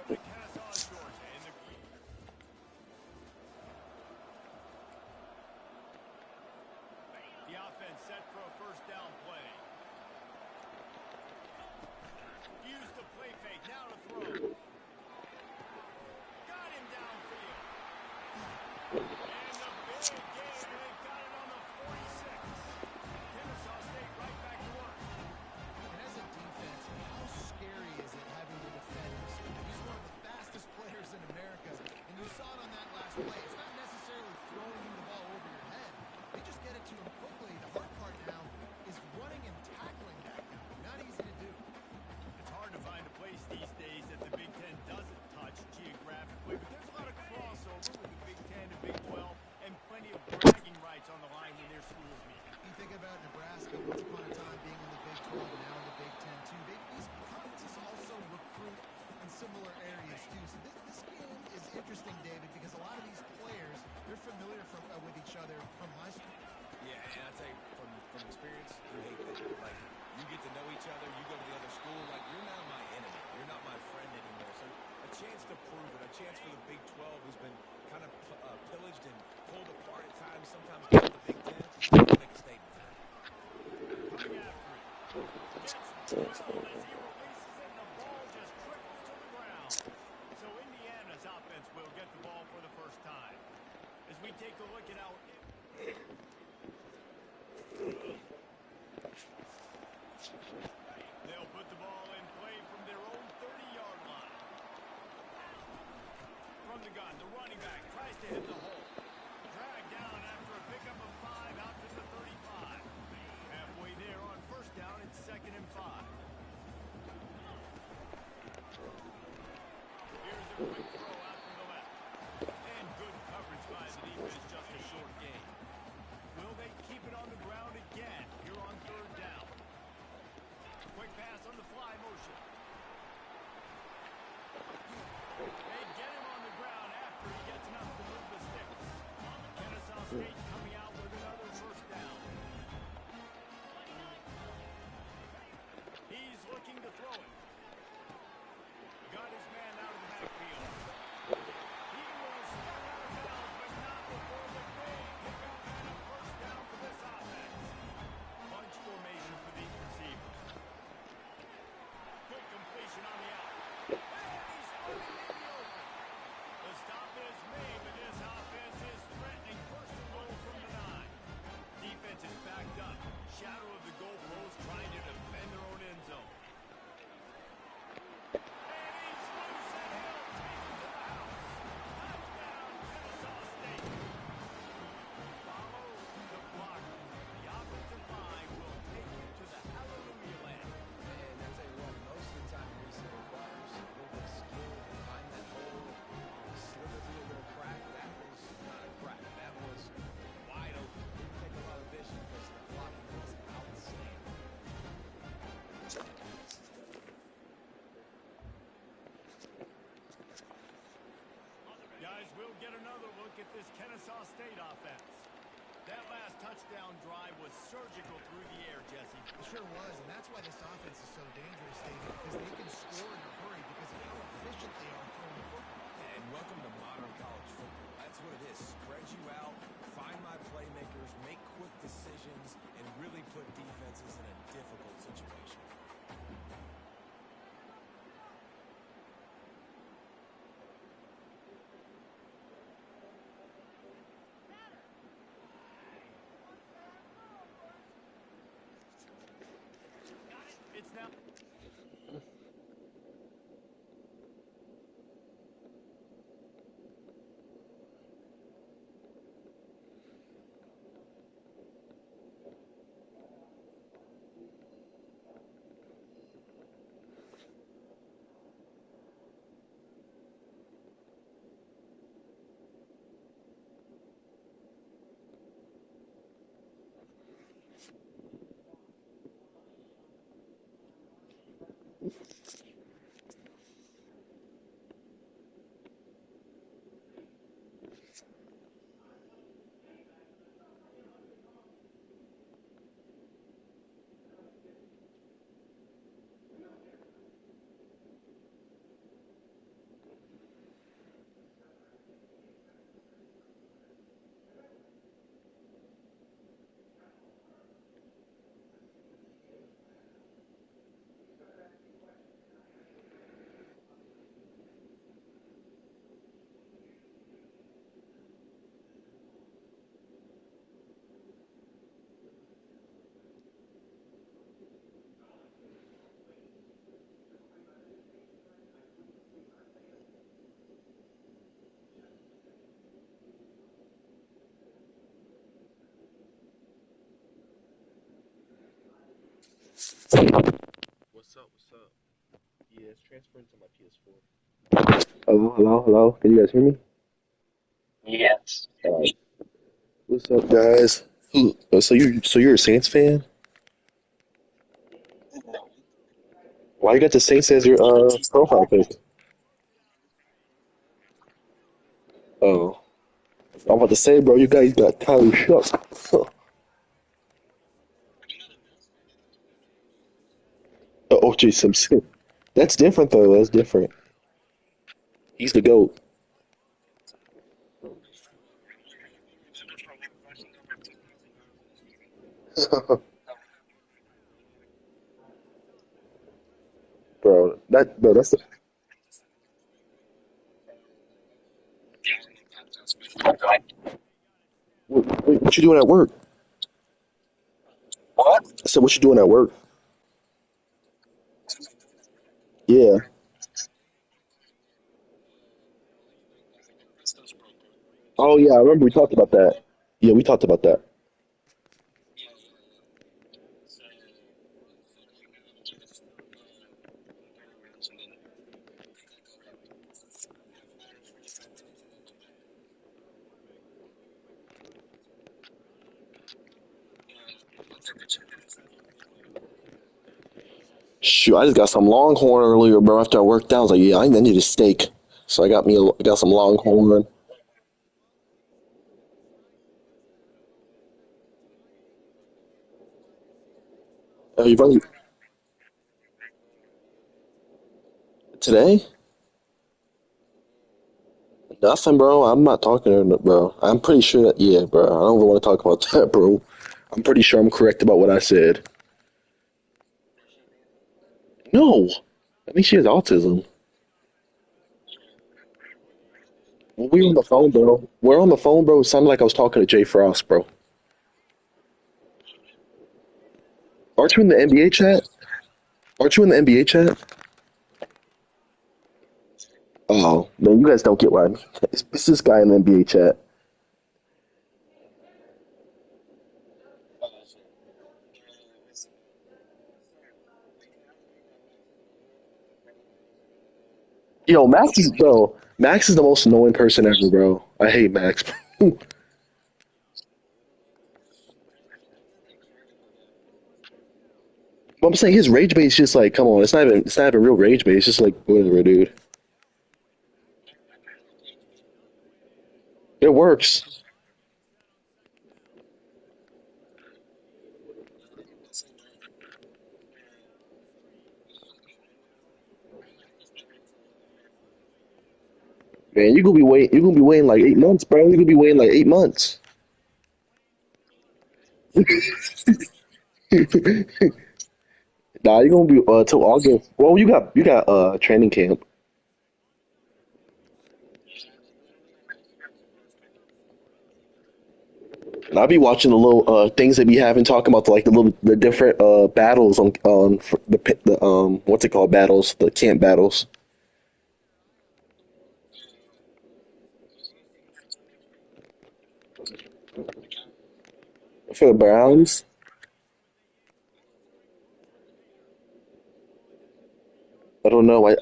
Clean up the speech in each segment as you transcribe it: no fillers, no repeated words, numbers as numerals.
the Kennesaw, Georgia. The offense set for a first down play. Use the play fake. Now to throw. Got him downfield. And the big game. They've got it on the 46. Kennesaw State right back to work. And as a defense, how scary is it having to defend this? He's one of the fastest players in America. And you saw it on that last play. It's not necessarily throwing him the ball over your head. They just get it to him quickly. The hard part now is running and tackling that guy. Not easy to do. It's hard to find a place these days that the Big Ten doesn't touch geographically, but there's a lot of crossover with the Big Ten and Big 12 and plenty of bragging rights on the line when their schools meet. You think about Nebraska once upon a time being in the Big 12 and now in the Big 10 too. These conferences also recruit in similar areas too. So this game is interesting, David, because a lot of these players, they're familiar with each other from high school. Yeah, and I tell you, from experience, you hate that. Like, you get to know each other, you go to the other school, like, you're now my enemy. You're not my friend anymore. So a chance to prove it, a chance for the Big 12, who's been kind of pillaged and pulled apart at times, sometimes by the Big 10, to make a statement tonight. Coming after it. Gets drilled as he releases it, and the ball just trickles to the ground. So Indiana's offense will get the ball for the first time. As we take a look at how... They'll put the ball in play from their own 30-yard line. From the gun, the running back tries to hit the hole. Dragged down after a pickup of 5 out to the 35. Halfway there on first down, it's 2nd and 5. Here's a quick throw out from the left. And good coverage by the defense, just a short gain. Will they keep it on the ground again here on 3rd down? Quick pass on the fly motion. They get him on the ground after he gets enough to move the sticks. Kennesaw State coming out with another first down. He's looking to throw it. Got his man out of the backfield. He will step out of bounds, but not before the big pickup and a first down for this offense. Bunch formation for these receivers. Quick completion on the out. And he's running in the open. The stop is made, but this offense is threatening first and goal from the 9. Defense is backed up. Shadow of the goalpost trying to defend their own end zone. And he's loose and he'll take it to the house. Touchdown, Kennesaw State. Follow the blocker. The offensive line will take you to the hallelujah land. And I tell you what, most of the time reset requires a little bit of skill to find that hole, slither through a little crack. That was not a crack. That was wide open. Didn't take a lot of vision because the blocking was outstanding. Guys, we'll get another look at this Kennesaw State offense. That last touchdown drive was surgical through the air, Jesse. It sure was, and that's why this offense is so dangerous, David, because they can score in a hurry because of how efficient they are throwing the football. And welcome to modern college football. That's what it is. Spread you out, find my playmakers, make quick decisions, and really put defenses in a difficult situation. It's now... What's up? What's up? Yeah, it's transferring to my PS4. Hello, hello, hello. Can you guys hear me? Alright. What's up, guys? So you're a Saints fan? Why you got the Saints as your profile pic? Oh, I'm about to say, bro, you guys got Tyler Shuck. O.J. Simpson. That's different though. That's different. He's the goat. That's the, what you doing at work? I said, what you doing at work? Yeah. Oh yeah, I remember we talked about that. Yeah, we talked about that. Shoot, I just got some Longhorn earlier, bro. After I worked out, I was like, yeah, I need a steak. So I got some Longhorn. You've only today? Nothing, bro. I'm not talking to her, bro. I'm pretty sure that, yeah, bro. I don't even want to talk about that, bro. I'm pretty sure I'm correct about what I said. No, I think she has autism. When we were on the phone, bro. We're on the phone, bro. It sounded like I was talking to Jay Frost, bro. Aren't you in the NBA chat? Aren't you in the NBA chat? Oh, man, you guys don't get why it's this guy in the NBA chat. Yo, Max is the most annoying person ever, bro. I hate Max. But I'm saying his rage bait is just like, come on, it's not even real rage bait. It's just like whatever, dude. It works. Man, you're gonna be waiting like 8 months, bro. You're gonna be waiting like 8 months. Nah, you're gonna be till August. Well, you got training camp. And I'll be watching the little things they be having talking about the different battles on for the what's it called battles, the camp battles for the Browns. I don't know. I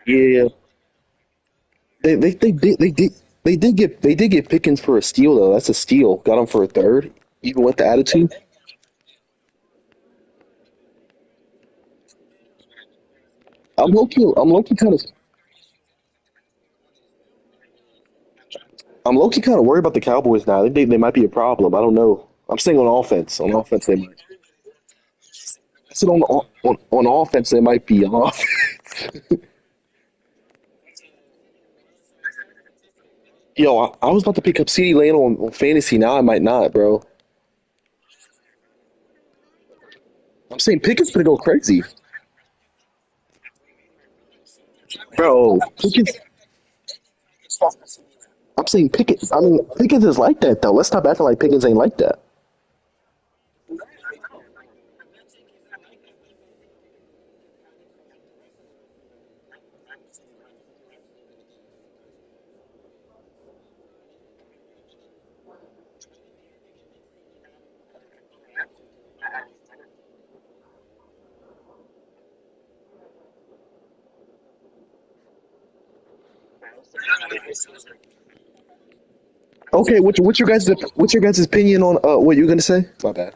Yeah, they did get Pickens for a steal though. That's a steal. Got him for a third, even with the attitude. I'm low key kind of worried about the Cowboys now. I think they might be a problem. I don't know. I'm saying on offense. On offense, they might. I said on offense they might be off. Yo, I was about to pick up CD Lamb on fantasy. Now I might not, bro. I'm saying Pickett's gonna go crazy, bro. Pickens. I'm saying Pickett. I mean Pickens is like that though. Let's stop acting like Pickens ain't like that. Okay, what's your guys' opinion on what you're gonna say? My bad.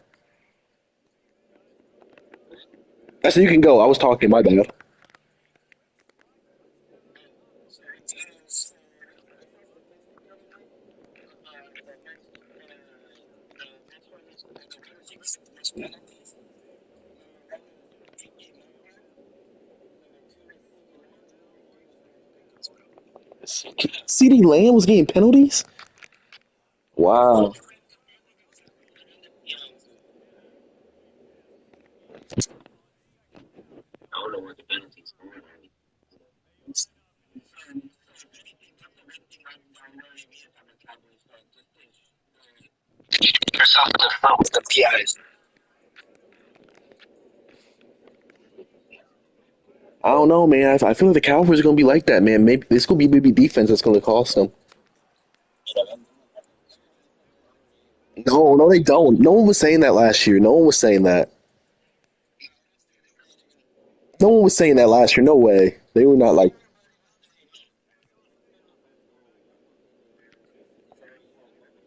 I said you can go. I was talking. My bad. CeeDee Lamb was getting penalties. Wow. I don't know, man. I feel like the Cowboys are gonna be like that, man. Maybe this gonna be maybe defense that's gonna cost them. No, no, they don't. No one was saying that last year. No one was saying that. No one was saying that last year. No way. They were not like.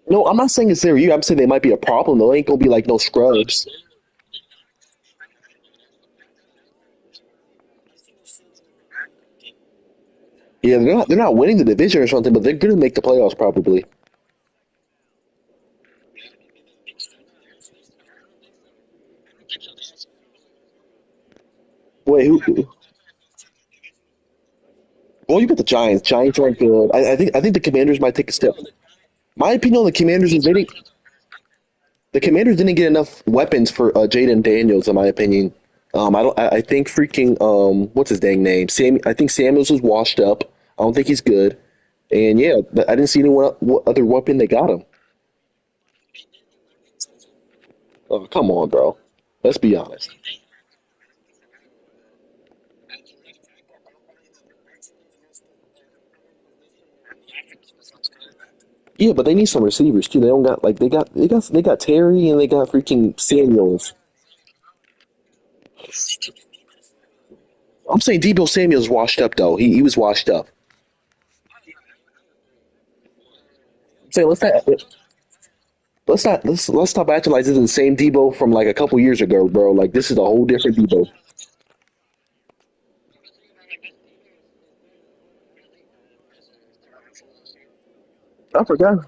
No, I'm not saying it's their year. I'm saying they might be a problem though. They ain't gonna be like no scrubs. Yeah, they're not winning the division or something, but they're gonna make the playoffs probably. Wait, who? Well, you got the Giants. Giants aren't good. I think the Commanders might take a step. My opinion on the Commanders is the Commanders didn't get enough weapons for Jaden Daniels, in my opinion. I don't. I think freaking what's his dang name? Sam. I think Samuels was washed up. I don't think he's good. And yeah, but I didn't see anyone what other weapon they got him. Oh, come on, bro. Let's be honest. Yeah, but they need some receivers too. They don't got like they got Terry and they got freaking Samuels. I'm saying Debo Samuels washed up though. He was washed up. I'm saying let's stop acting like this is the same Debo from like a couple years ago, bro. Like this is a whole different Debo. I forgot.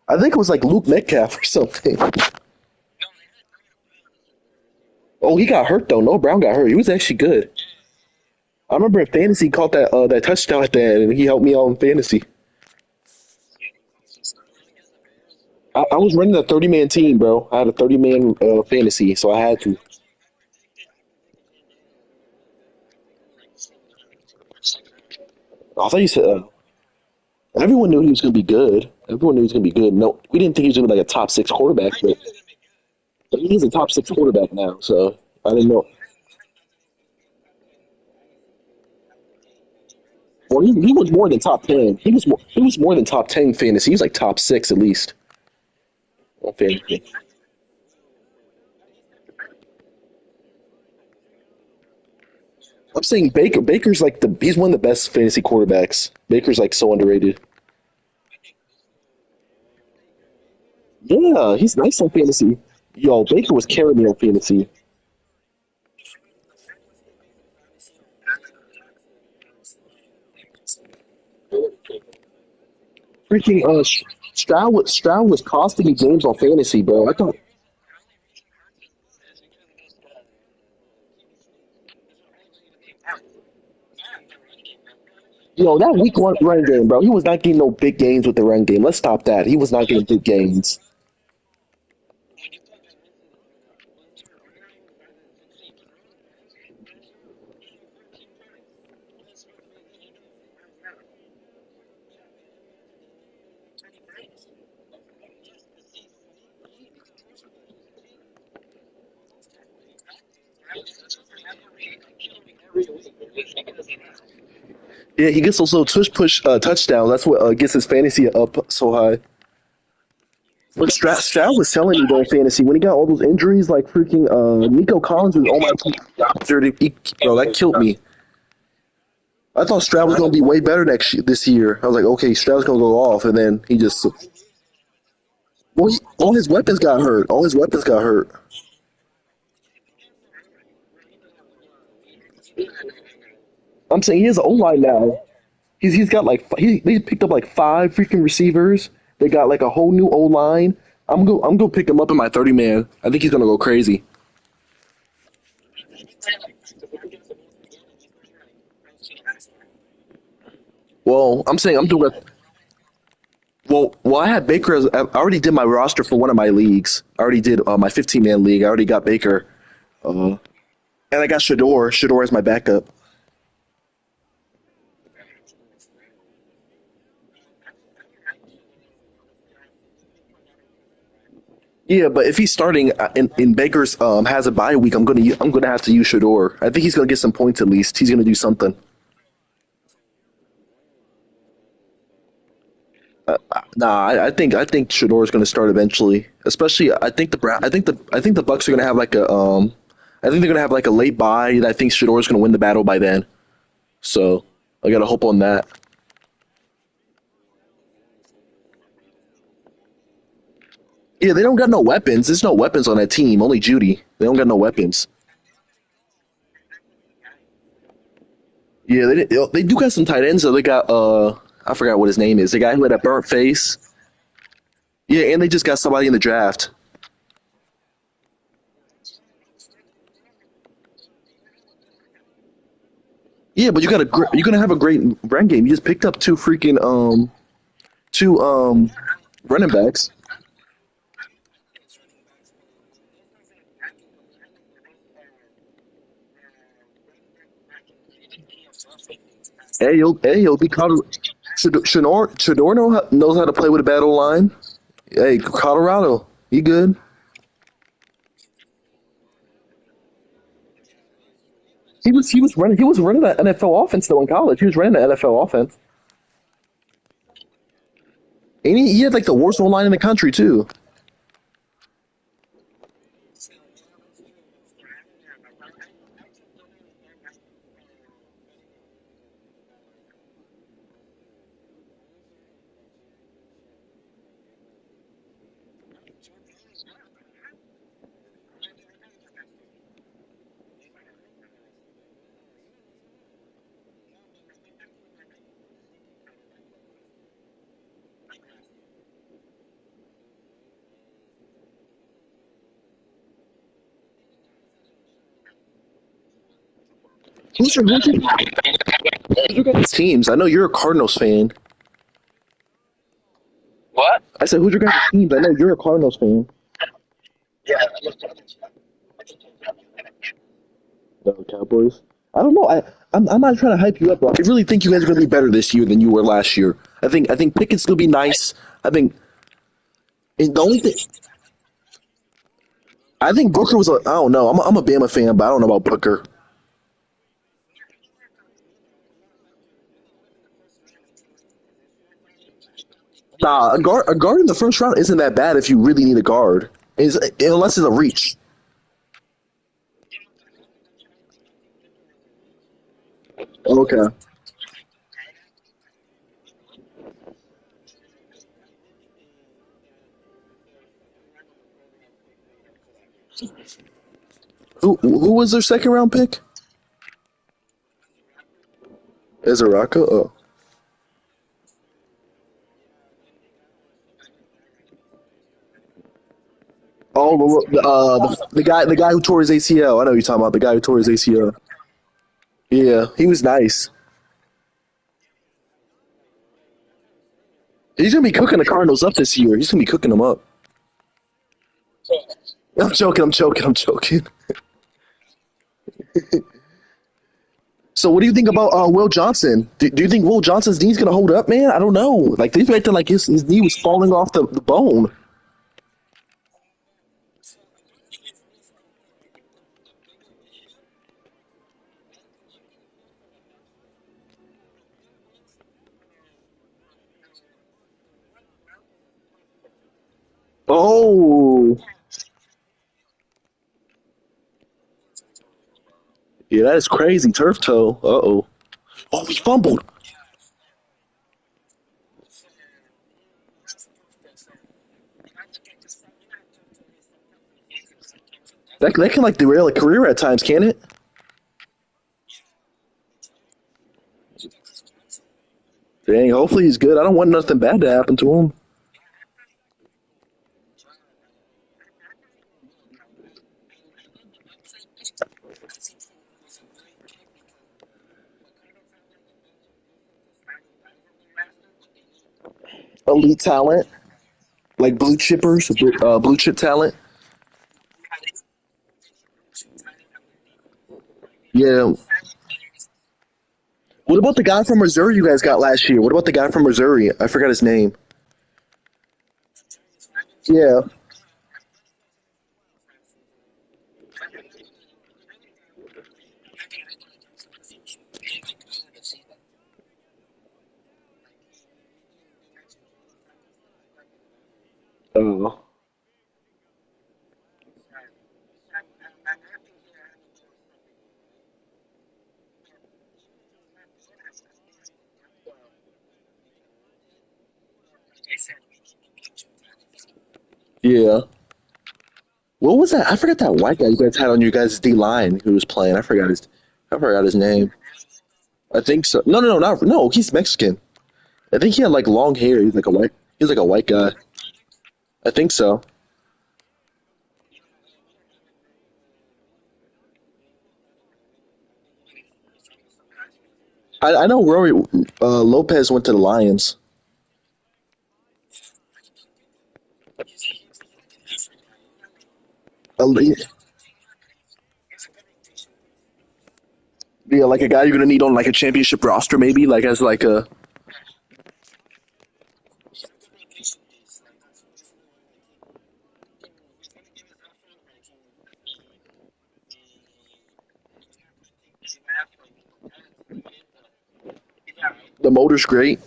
I think it was like Luke Metcalf or something. Oh, he got hurt though. No, Brown got hurt. He was actually good. I remember in fantasy caught that touchdown at the end, and he helped me out in fantasy. I was running a 30-man team, bro. I had a 30-man fantasy, so I had to. I thought you said everyone knew he was going to be good. Everyone knew he was going to be good. No, we didn't think he was going to be like a top six quarterback, but he's a top six quarterback now. So I didn't know. Well, he was more than top 10. He was more than top 10 fantasy. He was like top six at least on fantasy. I'm saying Baker. Baker's like he's one of the best fantasy quarterbacks. Baker's like so underrated. Yeah, he's nice on fantasy. Yo, Baker was carrying me on fantasy. Freaking Stroud was costing me games on fantasy, bro. I thought, that week one run game, bro. He was not getting no big games with the run game. Let's stop that. He was not getting big gains. Yeah, he gets those little tush push touchdowns. That's what gets his fantasy up so high. But Stroud was selling me during fantasy when he got all those injuries, like freaking Nico Collins was on my team. Bro, that killed me. I thought Stroud was gonna be way better this year. I was like, okay, Stroud's gonna go off, and then he just all his weapons got hurt. All his weapons got hurt. I'm saying he has an O line now. He's got like they picked up like five freaking receivers. They got like a whole new O line. I'm gonna pick him up in my 30 man. I think he's gonna go crazy. Well, I'm saying I'm doing. Well, I had Baker. I already did my roster for one of my leagues. I already did my 15 man league. I already got Baker, uh, and I got Shador. Shador as my backup. Yeah, but if he's starting in Baker's has a bye week, I'm gonna have to use Shador. I think he's gonna get some points at least. He's gonna do something. Nah, I think Shador is gonna start eventually. Especially, I think the Bucks are gonna have like I think they're gonna have like a late bye. And I think Shador is gonna win the battle by then. So I gotta hope on that. Yeah, they don't got no weapons. There's no weapons on that team. Only Judy. They don't got no weapons. Yeah, they do got some tight ends. So they got I forgot what his name is. The guy who had a burnt face. Yeah, and they just got somebody in the draft. Yeah, but you're gonna have a great run game. You just picked up two running backs. Hey, you'll be Colorado. Shador knows how to play with a battle line. Hey, Colorado, he good. He was running that NFL offense though in college. He was running the NFL offense, and he had like the worst line in the country too. Who's your guys' teams? I know you're a Cardinals fan. I said, who's your guys' teams? I know you're a Cardinals fan. No, Cowboys. I don't know. I'm not trying to hype you up, bro. I really think you guys are going to be better this year than you were last year. I think Pickett's going to be nice. I think and the only thing I think Booker was. I don't know. I'm a Bama fan, but I don't know about Booker. Nah, a guard in the first round isn't that bad if you really need a guard. Unless it's a reach. Okay. Who was their second round pick? Izaraka? The guy who tore his ACL. I know you're talking about the guy who tore his ACL. Yeah, he was nice. He's gonna be cooking the Cardinals up this year. He's gonna be cooking them up. I'm joking. I'm joking. I'm joking. So, what do you think about Will Johnson? Do you think Will Johnson's knee's gonna hold up, man? I don't know. Like they acting like his knee was falling off the bone. Oh, yeah, that is crazy. Turf toe. Uh-oh. Oh, he fumbled. That can like derail a career at times, can it? Dang, hopefully he's good. I don't want nothing bad to happen to him. Elite talent, like blue chippers, blue chip talent. Yeah. What about the guy from Missouri you guys got last year? What about the guy from Missouri? I forgot his name. Yeah. Oh. Yeah. What was that? I forgot that white guy you guys had on your guys' D line who was playing. I forgot his name. I think so. No, no, no, not no. He's Mexican. I think he had like long hair. He's like a white guy. I think so. I know Rory Lopez went to the Lions. Elite. Yeah, like a guy you're gonna need on like a championship roster, maybe like as like a the motor's great.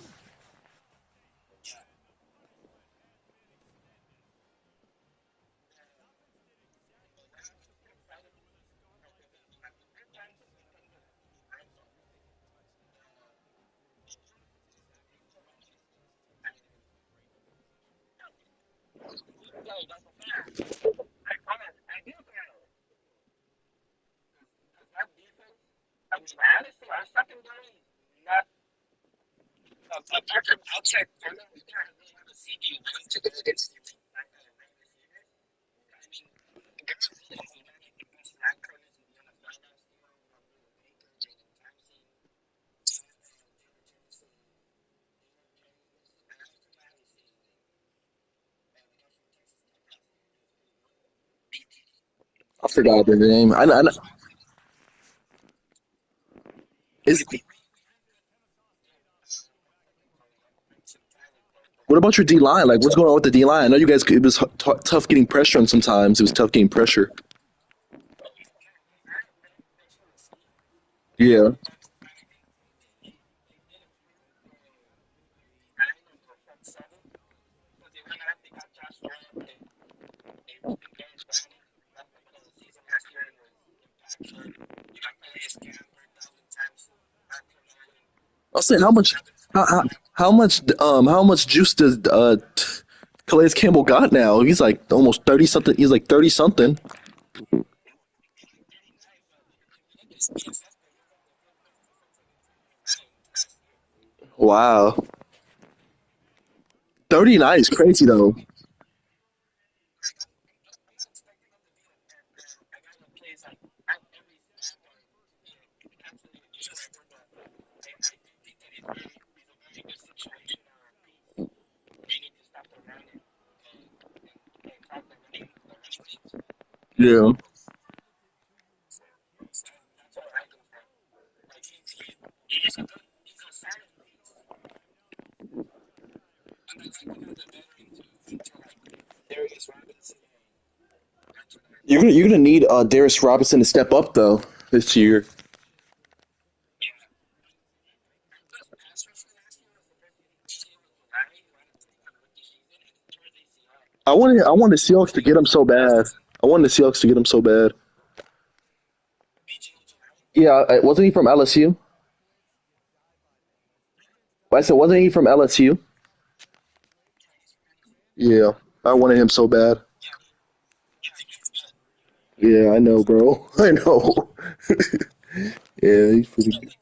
I forgot the name. Is what about your D line? Like, what's going on with the D line? I know you guys. It was tough getting pressure on sometimes. It was tough getting pressure. Yeah. I'll say how, how, how much juice does Calais Campbell got now? He's like almost 30 something. He's like 30 something. Wow. 39 is crazy though. Yeah. You're gonna need Darius Robinson to step up though this year. I wanted the Seahawks to get him so bad. I wanted the Seahawks to get him so bad. Yeah, wasn't he from LSU? I said, wasn't he from LSU? Yeah, I wanted him so bad. Yeah, I know, bro. I know. Yeah, he's pretty good.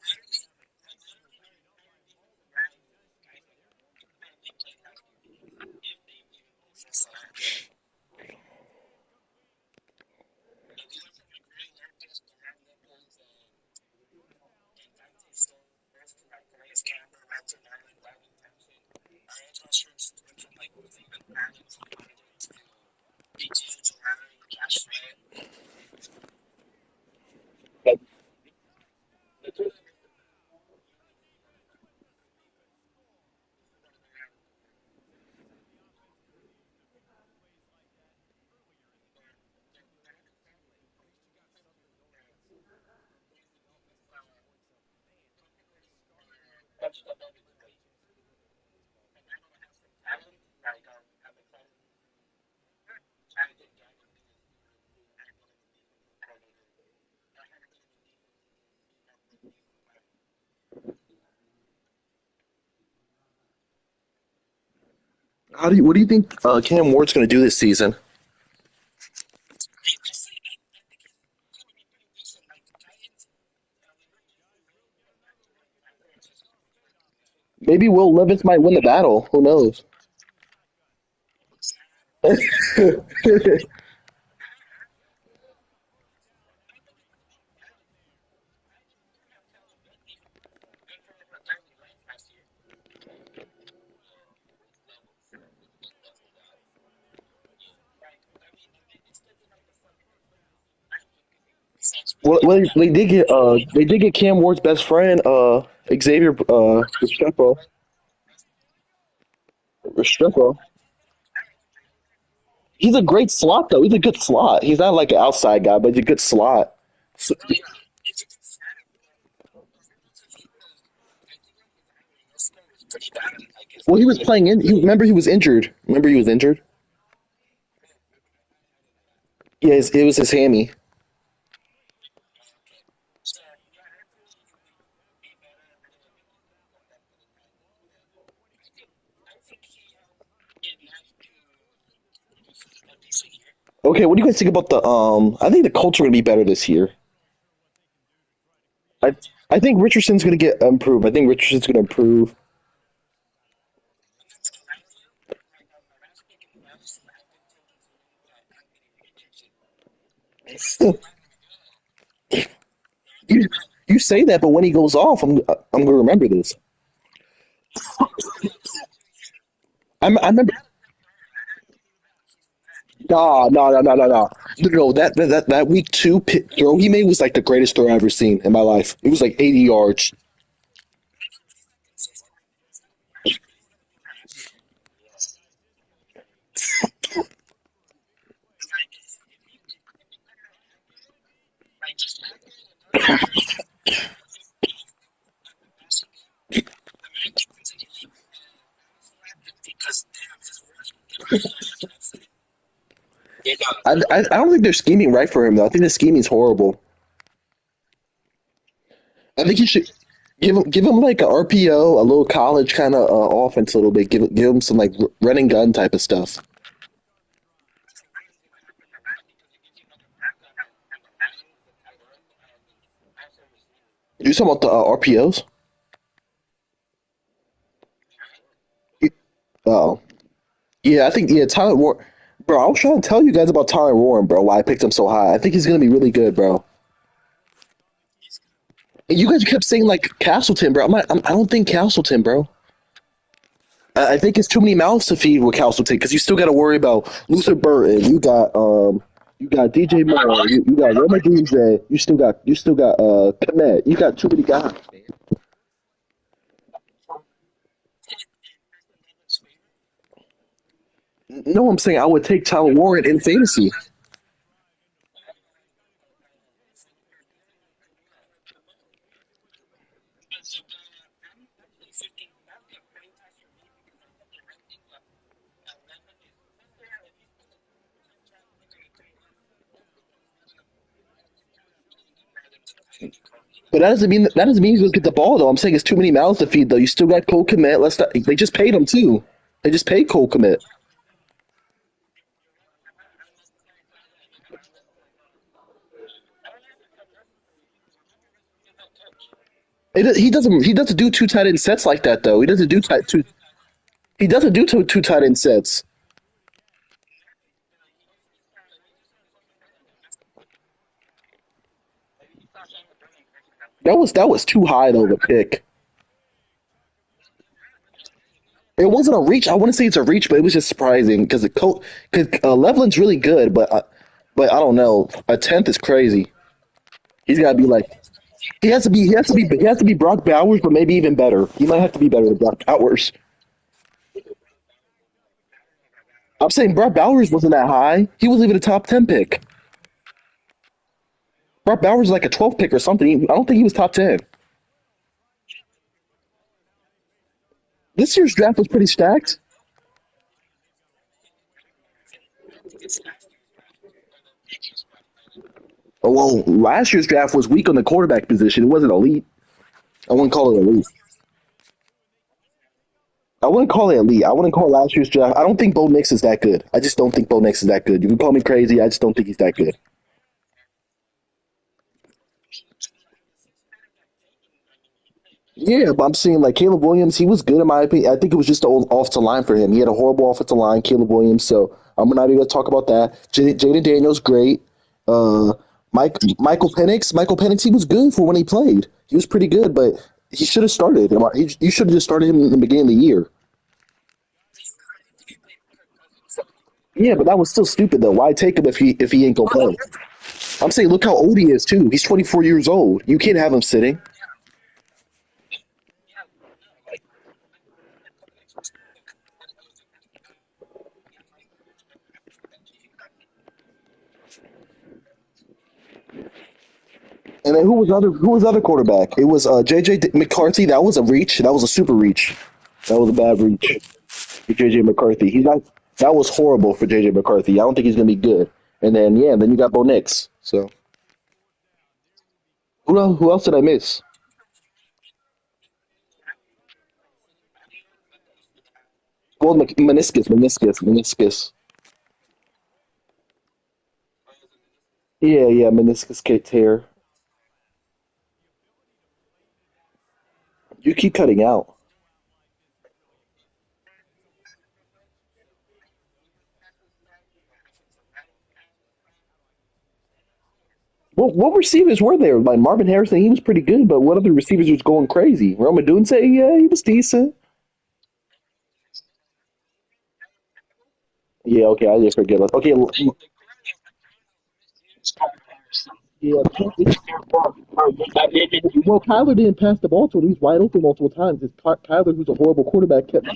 What do you think Cam Ward's going to do this season? Maybe Will Levis might win the battle. Who knows? Well, they did get Cam Ward's best friend, Xavier Restrepo. He's a great slot though. He's a good slot. He's not like an outside guy, but he's a good slot. So, well, he was playing in. Remember he was injured. Remember he was injured. Yeah, it was his hammy. Okay, what do you guys think about the? I think the Colts are going to be better this year. I I think Richardson's going to get improved. I think Richardson's going to improve. you you say that, but when he goes off, I'm going to remember this. I remember. No, no, no, no, no, no. No, that week two throw he made was like the greatest throw I ever seen in my life. It was like 80 yards. I don't think they're scheming right for him though. I think the scheming is horrible. I think you should give him like a RPO, a little college kind of offense a little bit. Give him some like run and gun type of stuff. You talking about the RPOs? Oh, yeah. I think Tyler Warren. Bro, I was trying to tell you guys about Tyler Warren, bro. Why I picked him so high. I think he's gonna be really good, bro. And you guys kept saying like Castleton, bro. I don't think Castleton, bro. I think it's too many mouths to feed with Castleton because you still got to worry about Luther Burton. You got DJ Moore. You got Roma DJ. You still got Komet. You got too many guys. No, I'm saying I would take Tyler Warren in fantasy. But that doesn't mean he's gonna get the ball though. I'm saying it's too many mouths to feed though. You still got Cole Komet. Let's not, they just paid him too. They just paid Cole Komet. He doesn't do two tight end sets like that though. He doesn't do two tight end sets. That was too high though, the pick. It wasn't a reach. I want to say it's a reach, but it was just surprising because Leveland's really good, but I don't know. A tenth is crazy. He's got to be like he has to be Brock Bowers, but maybe even better. He might have to be better than Brock Bowers. I'm saying Brock Bowers wasn't that high. He was even a top 10 pick. Brock Bowers was like a 12 pick or something. I don't think he was top 10. This year's draft was pretty stacked. Oh, well, last year's draft was weak on the quarterback position. It wasn't elite. I wouldn't call it elite. I wouldn't call it elite. I wouldn't call last year's draft. I don't think Bo Nix is that good. I just don't think Bo Nix is that good. You can call me crazy. I just don't think he's that good. Yeah, but I'm saying like Caleb Williams, he was good in my opinion. I think it was just the old offensive line for him. He had a horrible offensive line, Caleb Williams. So I'm not even going to talk about that. Jaden Daniels, great. Uh, Michael Penix, he was good for when he played. He was pretty good, but he should have started. You should have just started him in the beginning of the year. Yeah, but that was still stupid though. Why take him if he ain't gonna play? I'm saying, look how old he is too. He's 24 years old. You can't have him sitting. And then who was other quarterback? It was JJ McCarthy. That was a reach. That was a super reach. That was a bad reach for JJ McCarthy. He's not. That was horrible for JJ McCarthy. I don't think he's gonna be good. And then yeah, then you got Bo Nix. So who else did I miss? Well, meniscus. Yeah, yeah, meniscus tear. You keep cutting out. What receivers were there? Like Marvin Harrison, he was pretty good, but what other receivers was going crazy? Roma Dunze, yeah, he was decent. Yeah, okay, I just forget. Okay, yeah. Well, Kyler didn't pass the ball to him. He's wide open multiple times. It's Kyler, who's a horrible quarterback, kept.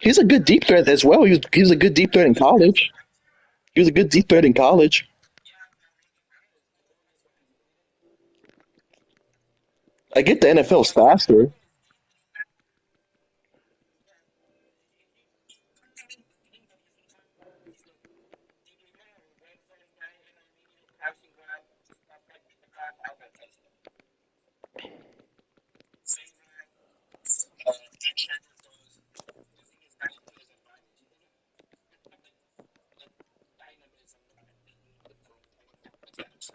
He's a good deep threat as well. He was a good deep threat in college. He was a good deep threat in college. I get the NFL's faster.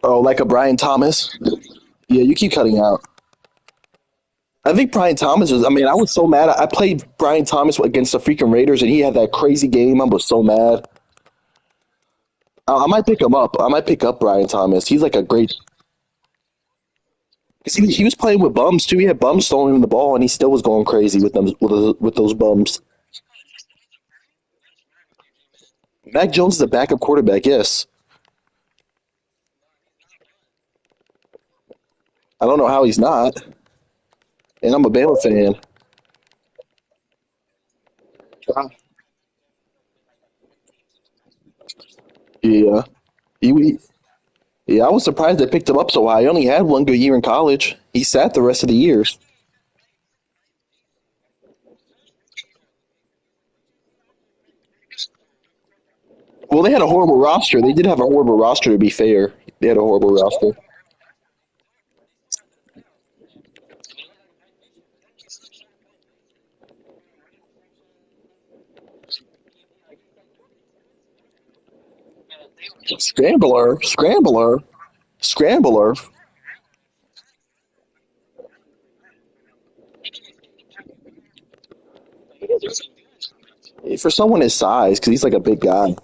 Oh, like a Brian Thomas. Yeah, you keep cutting out. I think Brian Thomas is. I mean, I was so mad. I played Brian Thomas against the freaking Raiders, and he had that crazy game. I was so mad. I might pick him up. I might pick up Brian Thomas. He's like a great. 'Cause he was playing with bums too. He had bums throwing him the ball, and he still was going crazy with them with those bums. Mac Jones is a backup quarterback. Yes, I don't know how he's not. And I'm a Bama fan. Uh, Yeah. He, yeah, I was surprised they picked him up so high. He only had one good year in college. He sat the rest of the years. Well, they had a horrible roster. They did have a horrible roster, to be fair. They had a horrible roster. Scrambler, scrambler, scrambler. For someone his size, because he's like a big guy.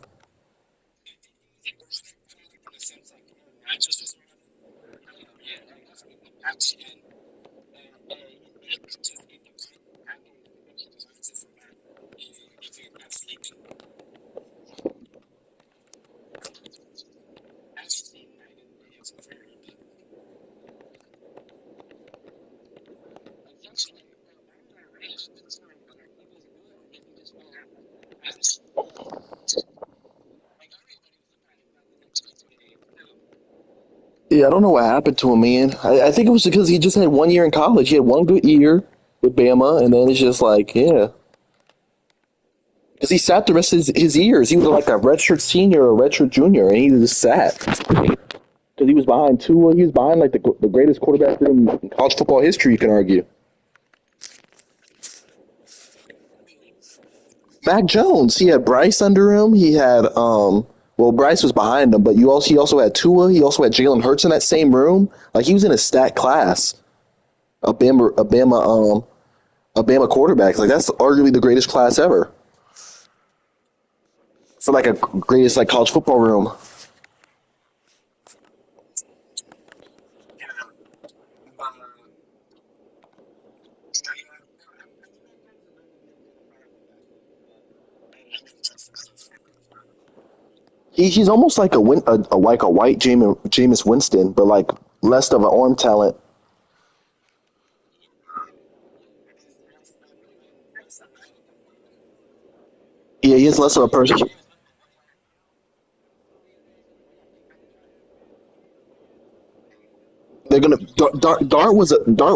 Yeah, I don't know what happened to him, man. I think it was because he just had one year in college. He had one good year with Bama, and then it's just like, yeah. Because he sat the rest of his years. He was like a redshirt senior or a redshirt junior, and he just sat. Because he was behind Tua. He was behind like the greatest quarterback in college football history, you can argue. Mac Jones. He had Bryce under him. He had well, Bryce was behind him, but he also had Tua. He also had Jalen Hurts in that same room. Like he was in a stat class. A Bama quarterback. Like that's arguably the greatest class ever for like a greatest like college football room. He's almost like a white Jameis Winston, but like less of an arm talent. Yeah, he has less of a person. They're gonna Dart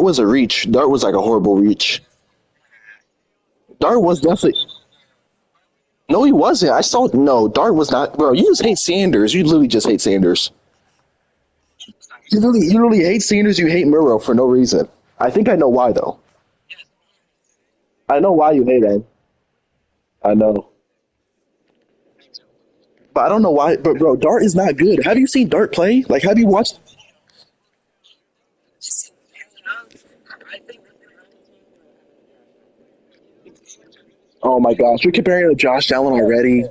was a reach. Dart was like a horrible reach. Dart was definitely no, he wasn't. I saw no. Dart was not. Bro, you just hate Sanders. You literally just hate Sanders. You literally hate Sanders. You hate Murrow for no reason. I think I know why though. I know why you hate him. I know, but I don't know why. But bro, Dart is not good. Have you seen Dart play? Like, have you watched? Oh my gosh, you're comparing him to Josh Allen already.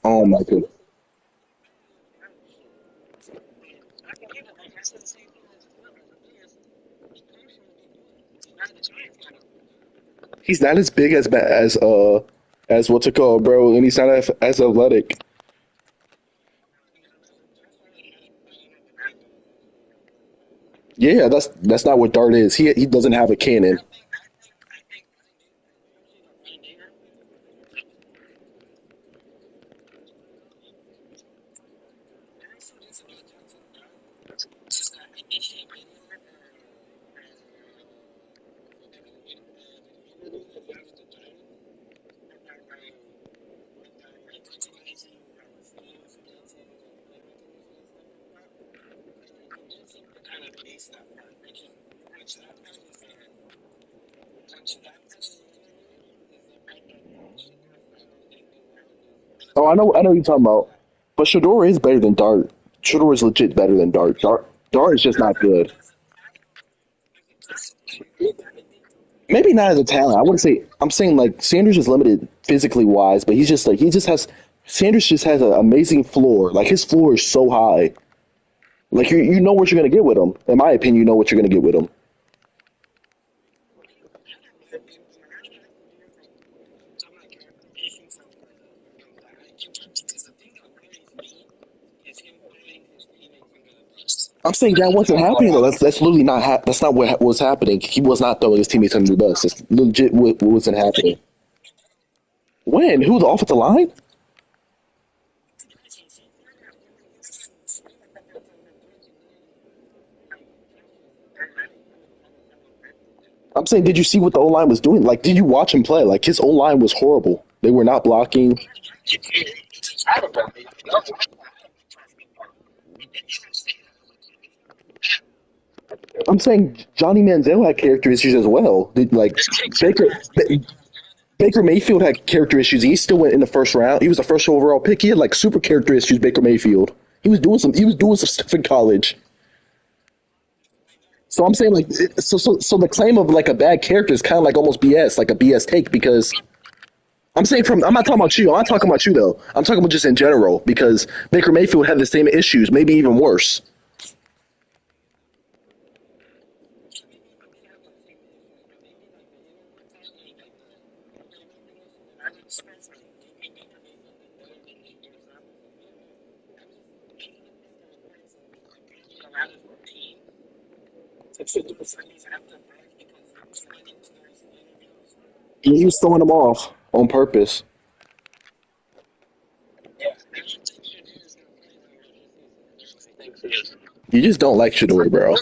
Oh my god, he's not as big as what's it called, bro, and he's not as athletic. Yeah, that's not what Dart is. He doesn't have a cannon. Oh, I know what you're talking about. But Shador is better than Dart. Shador is legit better than Dart. Dart is just not good. Maybe not as a talent. I wouldn't say. I'm saying like Sanders is limited physically wise, but he's just like he just has. Sanders just has an amazing floor. Like his floor is so high. Like you know what you're gonna get with him. In my opinion, you know what you're gonna get with him. I'm saying that wasn't happening though. That's literally not that's not what was happening. He was not throwing his teammates under the bus. It's legit what wasn't happening. When? Who, the offensive line? I'm saying, did you see what the O line was doing? Like, did you watch him play? Like, his O line was horrible. They were not blocking. I'm saying Johnny Manziel had character issues as well. Like Baker Baker Mayfield had character issues. He still went in the first round. He was the first overall pick. He had like super character issues. Baker Mayfield. He was doing some stuff in college. So I'm saying like so the claim of like a bad character is kind of like almost BS, like a BS take because I'm not talking about you. I'm not talking about you though. I'm talking about just in general because Baker Mayfield had the same issues, maybe even worse. He was throwing them off on purpose. You just don't like Shador, bro.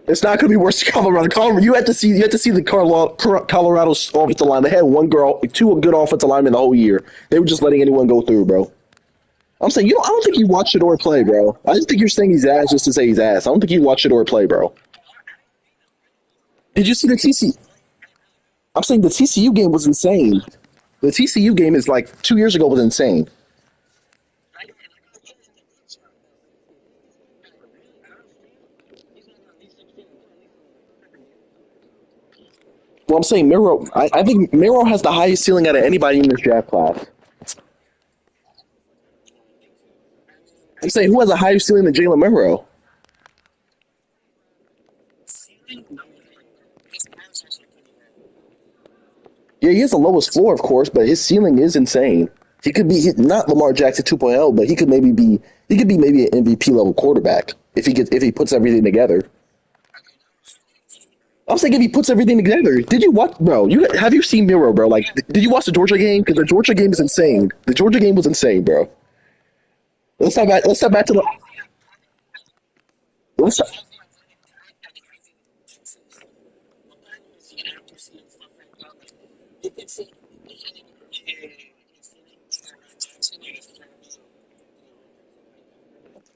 It's not going to be worse than Colorado. Colorado, you had to see the Colorado's offensive line. They had two good offensive linemen the whole year. They were just letting anyone go through, bro. I'm saying I don't think you watched Shador play, bro. I just think you're saying he's ass just to say he's ass. I don't think you watched Shador play, bro. Did you see the TC? I'm saying the TCU game was insane. The TCU game is like 2 years ago was insane. Well, I'm saying Miro. I think Miro has the highest ceiling out of anybody in this draft class. I'm saying who has a higher ceiling than Jalen Miro? Yeah, he has the lowest floor, of course, but his ceiling is insane. He could be not Lamar Jackson 2.0, but he could be maybe an MVP level quarterback if he puts everything together. I'm saying if he puts everything together. Did you watch, bro? Have you seen Miro, bro? Like, did you watch the Georgia game? Because the Georgia game is insane. The Georgia game was insane, bro. Let's not back to the let's not,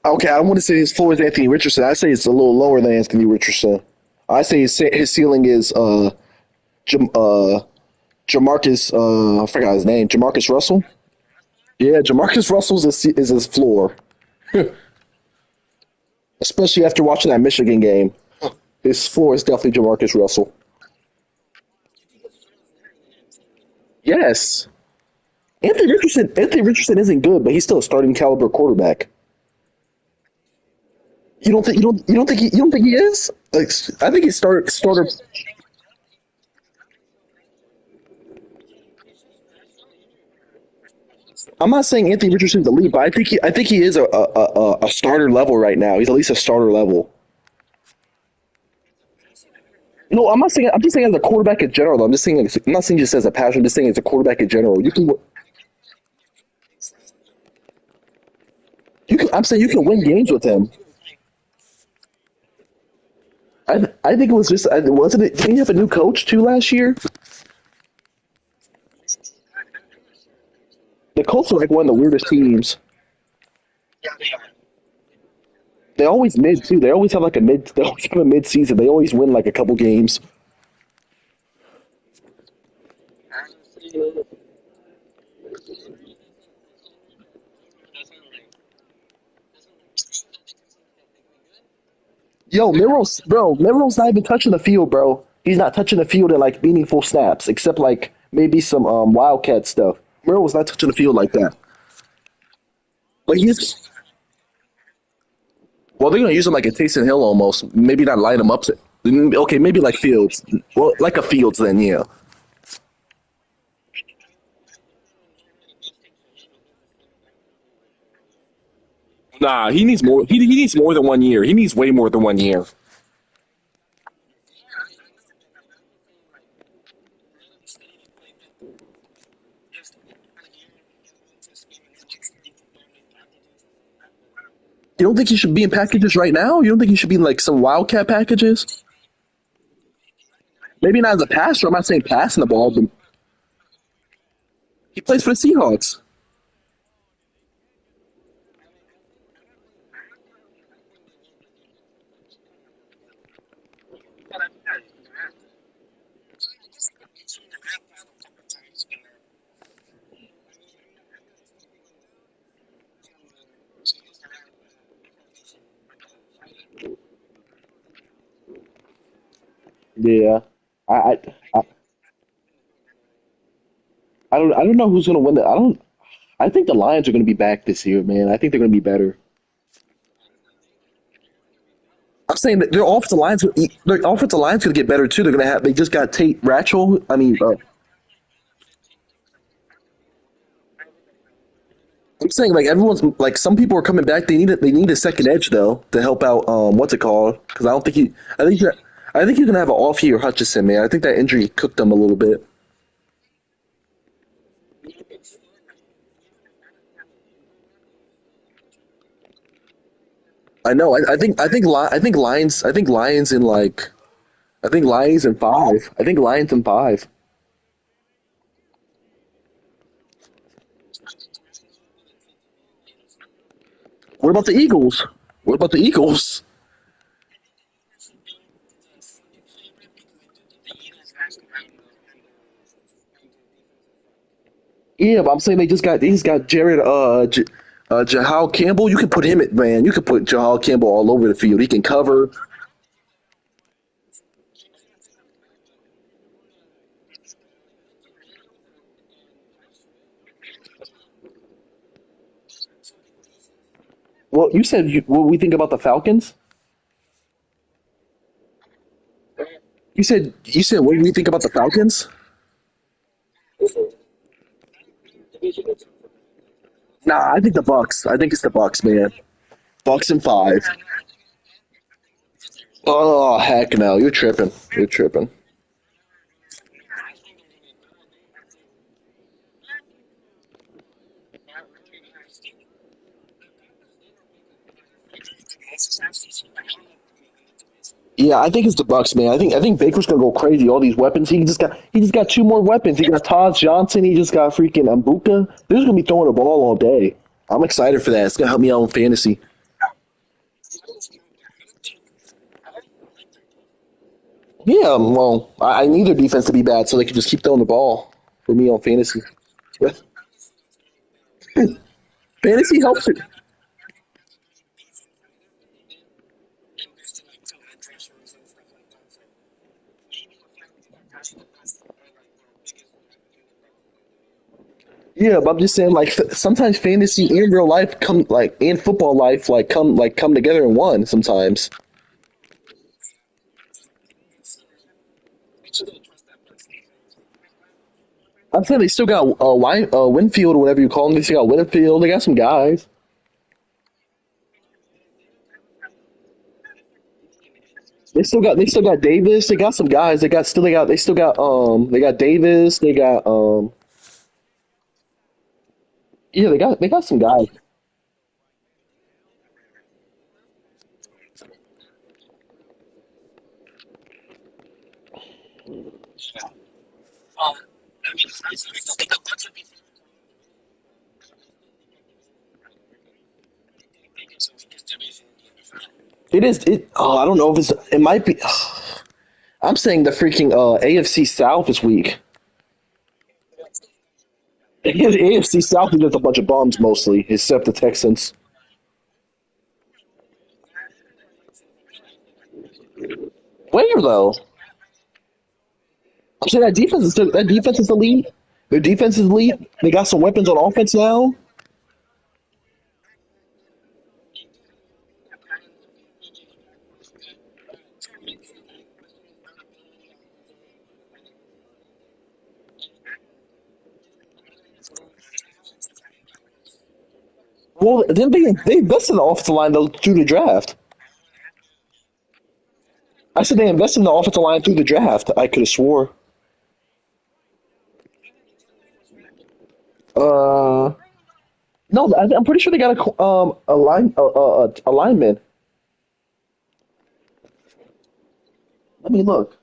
okay. I don't want to say his floor is Anthony Richardson. I say it's a little lower than Anthony Richardson. I say his ceiling is Jam, Jamarcus. I forgot his name. Jamarcus Russell. Yeah, Jamarcus Russell's is his floor, especially after watching that Michigan game. His floor is definitely Jamarcus Russell. Yes, Anthony Richardson isn't good, but he's still a starting caliber quarterback. You don't think he is? Like, I think he's starter. I'm not saying Anthony Richardson's elite, but I think he is a starter level right now. He's at least a starter level. No, I'm not saying. I'm just saying as a quarterback in general. I'm not saying just as a passion. I'm just saying as a quarterback in general. I'm saying you can win games with him. I think it was just wasn't it? Didn't he have a new coach too last year? The Colts are like one of the weirdest teams. They always mid too. They always have like a mid. They always have a mid season. They always win like a couple games. Miro's not even touching the field, bro. He's not touching the field in like meaningful snaps, except like maybe some wildcat stuff. Miro's not touching the field like that. But he's well, they're gonna use him like a Taysom Hill almost. Maybe not line him up. Okay, maybe like Fields. Well, like a Fields then, yeah. Nah, he needs more. He needs more than 1 year. He needs way more than 1 year. You don't think he should be in packages right now? You don't think he should be in like some wildcat packages? Maybe not as a passer. I'm not saying passing the ball, but he plays for the Seahawks. Yeah, I, I, I I don't know who's gonna win. I don't. I think the Lions are gonna be back this year, man. I think they're gonna be better. I'm saying that their offensive line's gonna get better too. They're gonna have. They just got Tate Ratchell. I mean, I'm saying like everyone's like some people are coming back. They need a second edge though to help out. What's it called? Because I don't think he. I think he's gonna have an off year, Hutchison, man. I think that injury cooked him a little bit. I know. I think Lions in like. I think Lions in five. I think Lions in five. What about the Eagles? What about the Eagles? Yeah, but I'm saying they just got Jared Jahal Campbell. You can put him at man. You can put Jahal Campbell all over the field. He can cover. Well, you said what we think about the Falcons. You said what do we think about the Falcons? Nah, I think the Bucks. I think it's the Bucks, man. Bucks in five. Oh heck no! You're tripping. You're tripping. Yeah, I think it's the Bucks, man. I think Baker's gonna go crazy. All these weapons. He just got two more weapons. He got Todd Johnson. He just got freaking Mbuka. They're just gonna be throwing the ball all day. I'm excited for that. It's gonna help me out in fantasy. Yeah, well, I need their defense to be bad so they can just keep throwing the ball for me on fantasy. Fantasy helps it. Yeah, but I'm just saying, like sometimes fantasy and real life come like and football life come together in one. Sometimes I'm saying they still got Winfield or whatever you call them. They still got Winfield. They got some guys. They still got Davis. They got some guys. They still got they got Davis. They got yeah they got some guys. It is it. Oh, I don't know if it's. It might be. I'm saying the freaking AFC South is weak. The AFC South is just a bunch of bums mostly, except the Texans. Where though? I'm saying that defense is elite. Their defense is elite. They got some weapons on offense now. Well, then they invested in the offensive line though through the draft. I said they invested in the offensive line through the draft. I could have swore. Uh, no, I'm pretty sure they got a lineman. Let me look.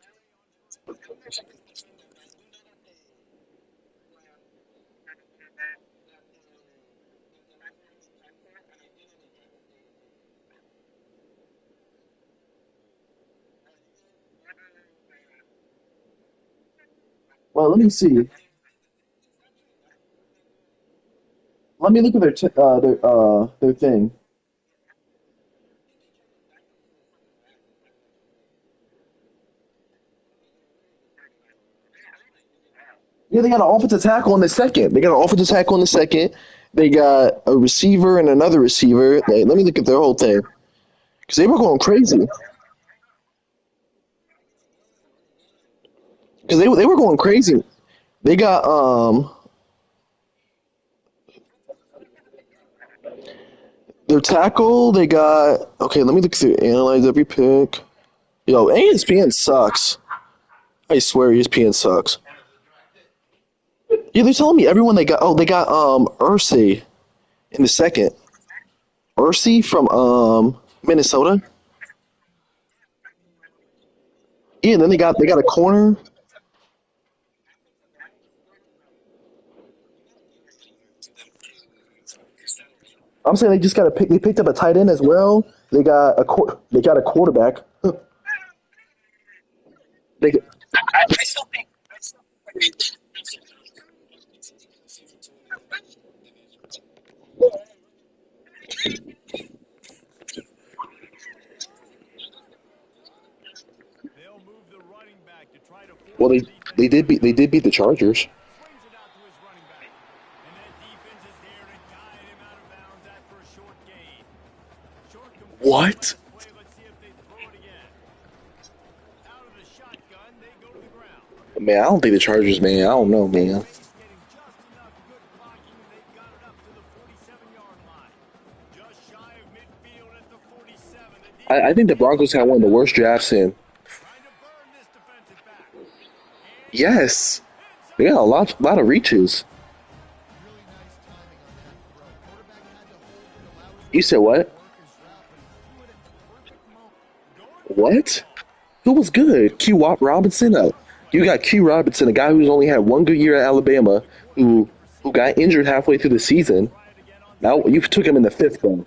Well, let me see. Let me look at their thing. Yeah, they got an offensive tackle in the second. They got an offensive tackle in the second. They got a receiver and another receiver. Let me look at their whole thing because they were going crazy. Because they were going crazy. They got their tackle. They got okay. Let me look through analyze every pick. Yo, ESPN sucks. I swear ESPN sucks. Yeah, they're telling me everyone they got. Oh, they got Ursay in the second. Ursay from Minnesota. Yeah, and then they got a corner. I'm saying they just got a pick. They picked up a tight end as well. They got a quarterback. They They'll move the running back to try to well force the defense to they adjust. did beat the Chargers. Swings it out to his running back. And that defense is there to guide him out of bounds after a short gain. Short completion What? last play. Let's see if they throw it again. Out of the shotgun, they go to the ground. Man, I don't think the Chargers, man. I don't know, man. Space getting just enough good blocking, and they've got it up to the 47-yard line. Just shy of midfield at the 47. The I defense think the takes Broncos had one of the worst drafts in. trying to burn this defensive back. And Yes, they inside got a the lot of 20. reaches. Really nice timing on that throw. Quarterback had to hold it, allow his You said receiver to what? work his route, but he threw it at the perfect moment. Going for the What? football. Who was good? Q Robinson. You got Q Robinson, a guy who's only had one good year at Alabama, The quarterback who and who receiver got injured split halfway through the up. They'll season. try it again on Now you second took down. him in the fifth though.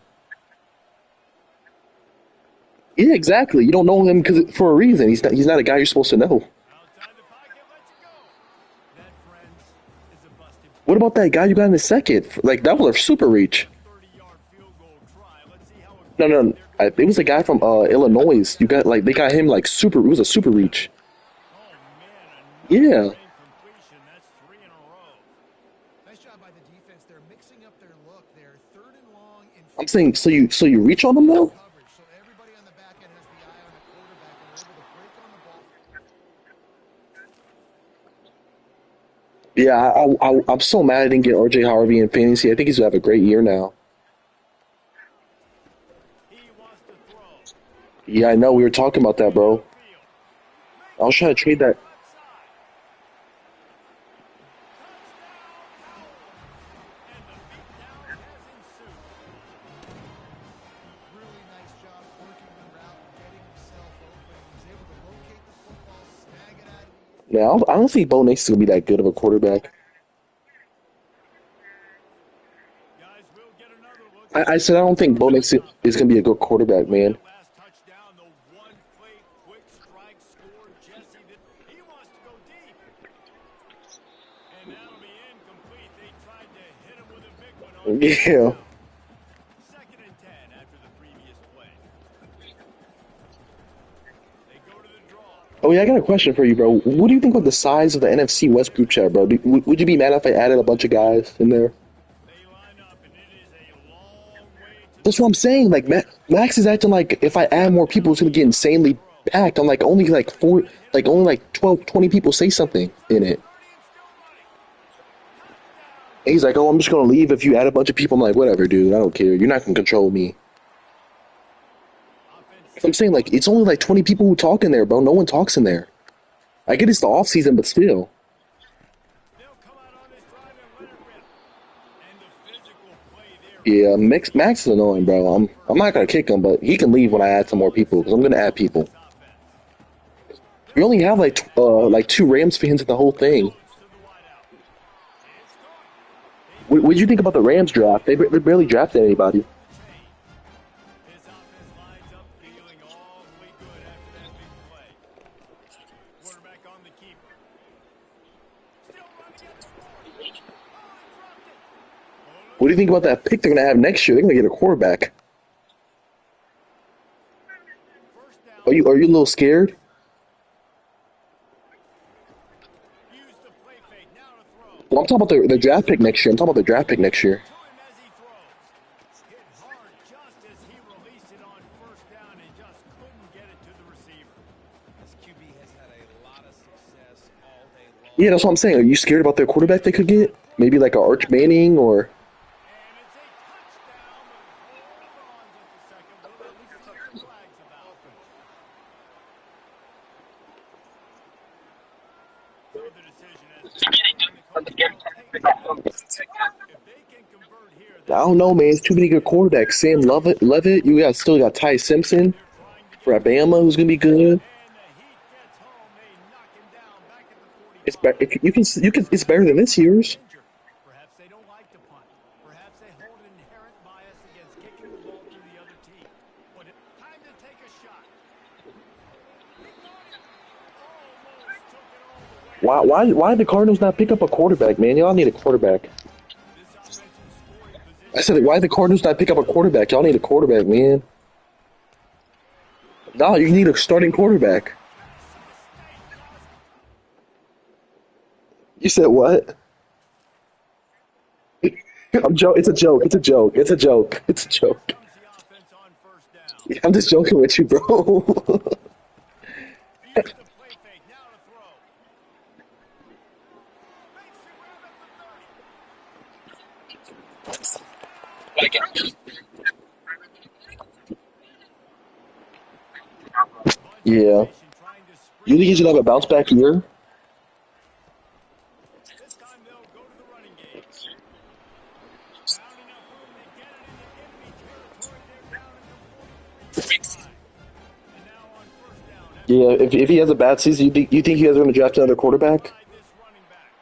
Yeah, exactly. You don't know him because for a reason. He's not a guy you're supposed to know. Outside the pocket, lets it go. That, friends, is a busted What play. about that guy you got in the second? Like that was a super reach. A 30-yard field goal try. Let's see how No, aggressive no, they're going to it be was a on guy from fourth down. Illinois. You got like they got him like super. It was a super reach. Oh, man, Yeah, another incompletion. That's three in a row. Nice job by the defense. They're mixing up their look there. Third and long in I'm four saying so you reach on him man though. coverage. So everybody on the back end has the eye on the quarterback, and they're able to break on the ball. Yeah, I'm so mad I didn't get RJ Harvey in fantasy. I think he's gonna have a great year now. He wants to throw. Yeah, I He's know. We got were it talking about that, way bro. downfield. I was Makes a trying to play trade to the that. left side. Touchdown, Howard. And the beatdown has ensued. Really nice job working the route, getting himself open. He was able to locate the football, snag it out of the air. Now I don't think Bo Nix is gonna be that good of a quarterback. Guys, we'll get another look as I they said I prep don't for think a Bo Nix face-off is here. gonna be a good quarterback, On man. that last touchdown, the one-play quick strike scored Jesse. He wants to go deep. And that'll be incomplete. They tried to hit him with a big one on fourth Yeah. down. Second and 10 after the previous play. They go to the draw. Oh yeah, I got a question for you, bro. What do you think about the size of the NFC West group chat, bro? Would you be mad if I added a bunch of guys in there? They line up, and it is a long way to the That's what I'm finish saying. line. Like Max is acting like if I add more people, it's gonna get He's ready to insanely throw. packed. I'm like only like four, Going to hit him like with only it. like 12, 20 people say something Inside in the it. 30 and still running. Touchdown, And he's like, "Oh, I'm just gonna leave if you add a bunch of people." I'm like, "Whatever, dude. I don't care. You're not gonna control me." Offense I'm set saying to like it's only like 20 people who talk in there, bro. No one talks in there. I get it's the off season, but still. they'll come out on this drive and let it rip. And the physical play there Yeah, forcing Max is annoying, penalties bro. on I'm first not gonna down. kick him, but he can leave when I add some more Now let's people see because I'm what gonna add develops people. this offense. We They'll only have run it back. like two Rams fans in the whole thing. Throws to the wideout. It's caught. They've What got do you him think at about the the Rams 30. draft? They barely drafted anybody. On the chain. This offense lines up feeling awfully good after that big play. Quarterback on the keeper. Still running at the 40. Oh, he dropped it. Oh, What do looks you think about good. that pick they're gonna have next year? They're gonna get a quarterback. First down Are from you the a little 40. scared? Use the play fake. Now to throw. Well, I'm talking about the draft pick next year. I'm talking about the draft pick next year. To him as he throws. Hit hard just as he released it on first down and just couldn't get it to the receiver. This QB has had a lot of success all day Yeah, long. that's what I'm saying. Are you scared about their quarterback they could get? Maybe like a Arch Manning or And it's a touchdown, but hold on just a second. We'll at least see what the flag's about. So the decision has been made, and the coaches will take that. If they can convert here, I that's don't know, man. It's another too many good touchdown. quarterbacks. Sam Levitt. You got still got Ty Simpson They're trying to for get Alabama, going. who's gonna be good. And the heat gets home. They knock him down back at the It's 45. you can it's Perhaps better the than this punter is year's. injured. Perhaps they don't like to punt. Perhaps they hold an inherent bias against kicking the ball to the other team. But time to take a shot. He caught it. Almost took it all the way. Why did the Cardinals not pick up a quarterback, man? Y'all need a quarterback. This offensive scoring I position said, why here did the is Cardinals not pick up a quarterback? Y'all need a quarterback, man. No, you need a starting quarterback. Tennessee State lost. You said what? I'm joke. It's a joke. It's a joke. It's a joke. It's a Here joke. comes the offense on first down. I'm just joking with you, bro. Use the play fake. Now to throw. Makes the grab at the 30. Bunch of Yeah. formation trying to You spring think he this should have a bounce offense. back year? This time they'll go to the running game. Found enough room to get it into enemy territory. They're down at the 43-yard line. And now on first down after Yeah. the If he catch. has a bad season, you think you guys are going to draft another quarterback? Inside this running back.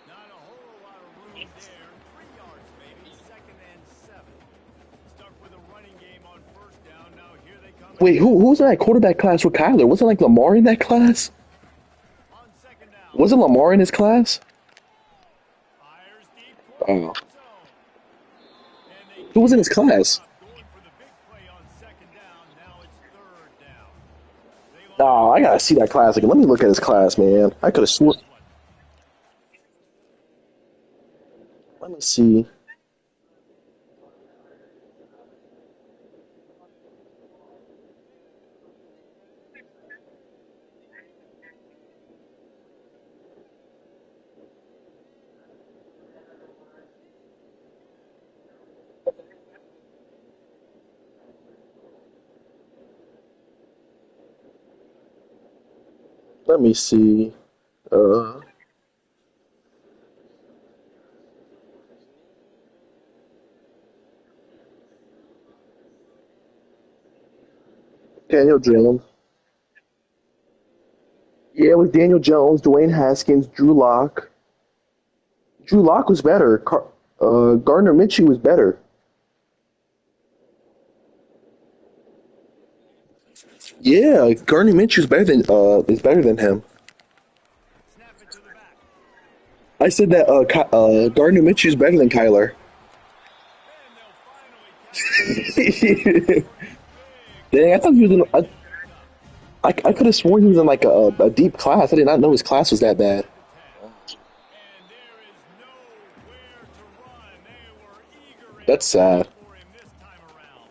Not a whole lot of room there. 3 yards maybe. Second and 7. Stuck with a running game on first down. Now here they come Wait, again. who was in that quarterback class with Kyler? Wasn't like Lamar in that class? On second down. Wasn't Lamar in his class? Fires deep Oh, quarterback zone. And they who was in his can't class? stop going for the big play on second down. Now it's third down. They line up Nah, I in gotta see that formation. class again. Let me look at his class, man. I could have sworn. This one. Let me see. Let me see. Uh, Daniel Jones. Yeah, it was Daniel Jones, Dwayne Haskins, Drew Lock. Drew Lock was better. Gardner Minshew was better. Yeah, Gardner Minshew's better than is better than him. Snap it to the back. I said that Gardner Minshew's better than Kyler. And they'll finally catch him at the 30 for a big Dang, I thought he was in. touchdown. He picked up. I could have sworn he was in like a deep class. I did not know his class was that bad. At the 10. And there is nowhere to run. They were eager and That's ready sad. for him this time around.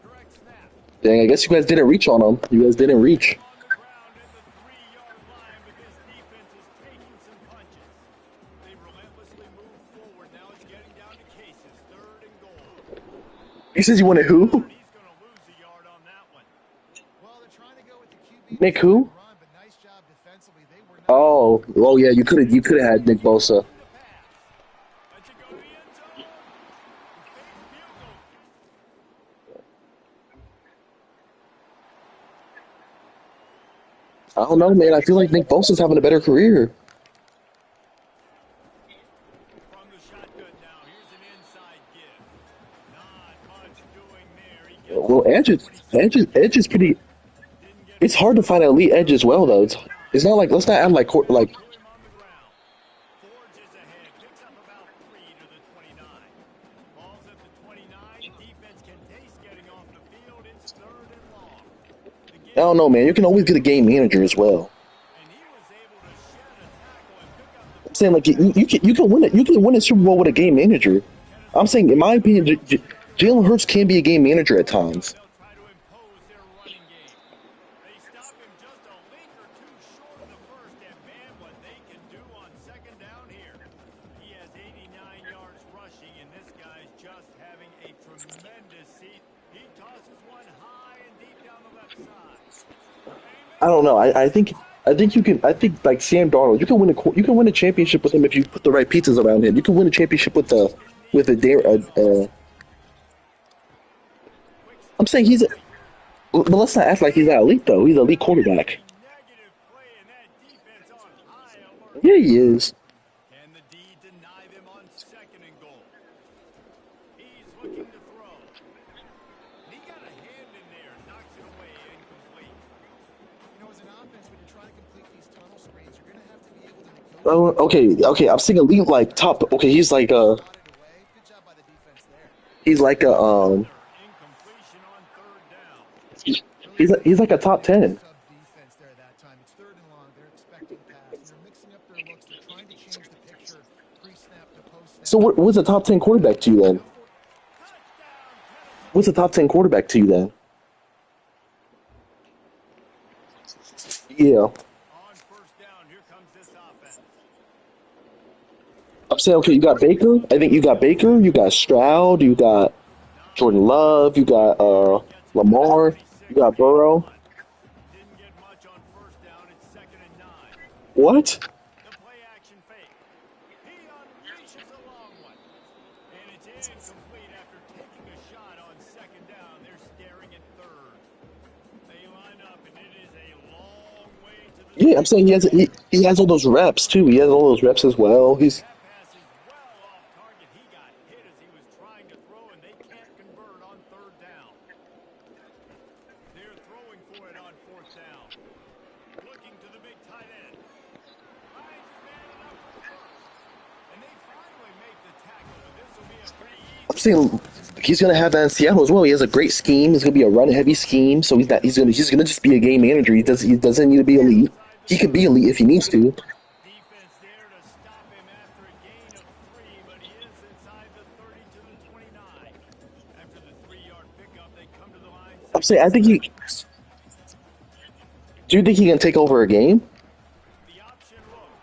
Correct snap. Dang, I guess you guys didn't reach on him. You guys didn't Got reach. him on the ground at the 3-yard line, but this defense is taking some punches. They relentlessly He says you wanted who? He's going to lose a yard on that one. Well, they're trying to go with the QB to Nick stop the who? run, but nice job defensively. They were not Oh, fooled. oh yeah, you could have had Nick Bosa. Looking to pass. Lets it go to the end zone. The fake field goal. I don't know, man. I feel like Nick Bosa's having a better career. From the shotgun now. Here's an inside give. Not much doing there. He gets Well, it to the 47. Edge is pretty. Didn't get It's much hard to find an elite edge as well, though. It's not like let's not act like like to him on the ground. Forges ahead. Picks up about 3 to the 29. Ball's at the 29. Defense can taste getting off the field. It's third and long. The I game don't know, man. You can always get a game manager as well. and he was able to shed a tackle and pick up the I'm saying first like down. you can win it. You can win a Super Bowl with a game manager. I'm saying, in my opinion, Jalen Hurts can be a game manager at times. They'll try to impose their running game. They stop him just a link or two short of the first, and man, what they can do on second down here. He has 89 yards rushing, and this guy's just having a tremendous seat. He tosses one high and deep down the left side. And he I makes don't the know. catch. I think you can. I think like Sam Darnold, you can win a championship with him if you put the right pieces around him. You can win a championship with the Didn't need with a much Dar- offense. Quick I'm saying snap. but let's not act like he's not elite though. He's an elite quarterback. A negative play, and that defense on high alert. Yeah, he is. Can the D deny them on second and goal? He's looking to throw. And he got a hand in there, knocks it away, incomplete. You know, as an offense, when you're trying to complete these tunnel screens, you're going to have to be able to Oh, negotiate with okay, okay. I'm saying elite like top. Okay, slotted away. Good job by the defense there. he's like a Another incompletion on third down. Really good he's like a top execution by the 10. sub defense there that time. It's third and long. They're expecting pass, and they're mixing up their looks. They're trying to change the picture pre-snap to So post-snap. what's a top 10 quarterback to you then? Now for Touchdown, What's a Tennessee. top 10 quarterback to you then? Yeah. On first down, here comes this offense. I'm saying, okay, you got Baker. I think you got Baker. You got Stroud. You got Not Jordan much Love. You got gets him to the Lamar. You 26. got Gain of Burrow. 1. Didn't get much on first down. It's second and 9. What? The play action fake. He unleashes a long one. And it's incomplete after taking a shot on second down. They're staring at third. They line up, and it is a long way to the Yeah, I'm saying he has 22. he has all those reps too. He has all those reps as well. He's That pass is well off target. He got hit as he was trying to throw, and they can't convert on third down. They're throwing for it on fourth down. Looking to the big tight end. Finds his man enough for the first. And they finally make the tackle, but this will be a pretty I'm easy saying loss. he's gonna have that in Seattle as well. He has a great scheme. It's gonna be a run heavy scheme. So he's gonna just be a game manager. He doesn't need to be elite. Outside the He could be 30. elite if he needs to. Defense there to stop him after a gain of 3, but he is inside the 30 to the 29. After the 3-yard pickup, they come to the line I'm second saying I and think 7. he. Do you think he can take over a game? The option look.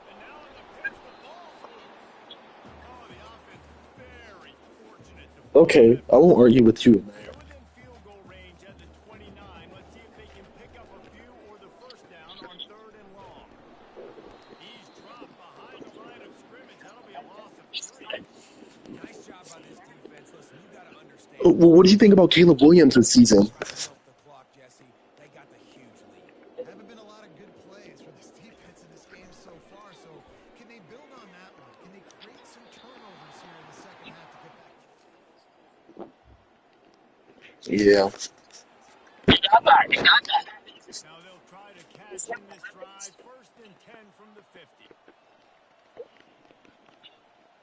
And now on the pitch, the ball's loose. Oh, the offense very fortunate to force Okay, that I won't fumble. argue with you. They're within field goal range at the 29. Let's see if they can pick up a few or the first down on third and long. He's dropped behind the line of scrimmage. That'll be a loss of 3. Nice job by this defense. Listen, you got to understand Well, what do you think about Caleb Williams this season? trying to milk the clock, Jesse. They got the huge lead. Haven't been a lot of good plays for this defense in this game so far. So can they build on that one? Can they create some turnovers here in the second half to get back? Yeah. Now they'll try to cash in this drive. First and 10 from the 50.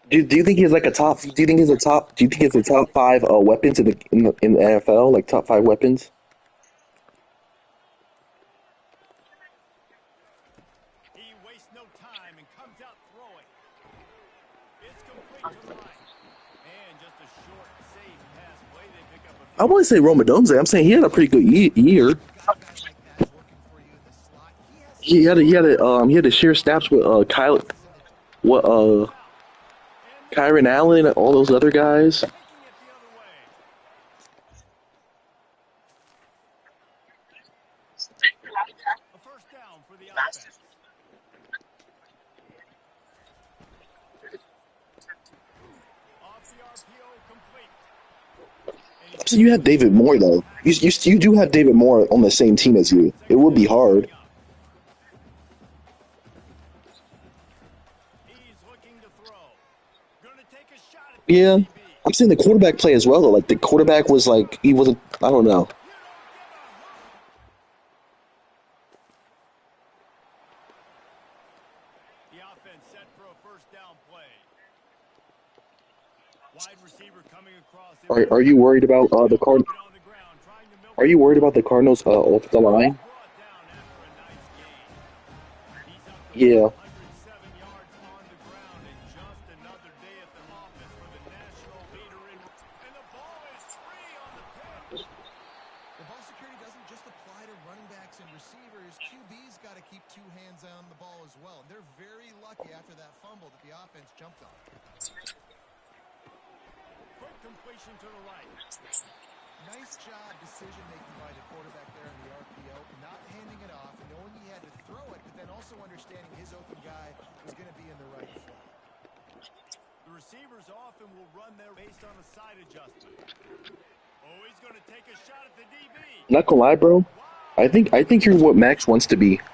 Do you think he's like a top? Do you think he's a top? Do you think he's a top five weapons in the NFL? Like top five weapons? He wastes no time and comes out throwing. It's complete to the right. And just a short, safe pass play. They pick up a I few want to say yards. Roma Dunze. I'm saying he had a pretty good year. When you've got a guy like that working for you in the slot, he has some He had to share snaps with Kyle, plays in the what Rolls out. And the Kyron Allen and all those other guys. taking it the other way. So you have David Moore though. You do have David Moore on the same team as you. It would be hard. He's looking to throw. Gonna take a shot at the Yeah, DB. I'm saying the quarterback play as well though. Like the quarterback was like he wasn't. I don't know. You don't get a hook. The offense set for a first down play. Wide receiver coming across. Are you worried about the card? Keep it on the ground, trying to milk Are it. you worried about the Cardinals offensive line? Brought down after a nice gain. He's up to Yeah. 107 yards on the ground, and just another day at the office for the national leader in. And the ball is free on the pitch. The ball security doesn't just apply to running backs and receivers. QB's got to keep two hands on the ball as well. They're very lucky after that fumble that the offense jumped on. Quick completion to the right. Nice job decision-making by the quarterback there in the RPO, not handing it off, knowing he had to throw it, but then also understanding his open guy was going to be in the right spot. The receivers often will run there based on a side adjustment. Oh, he's going to take a shot at the DB. Not gonna lie, bro. I think you're what Max wants to be. And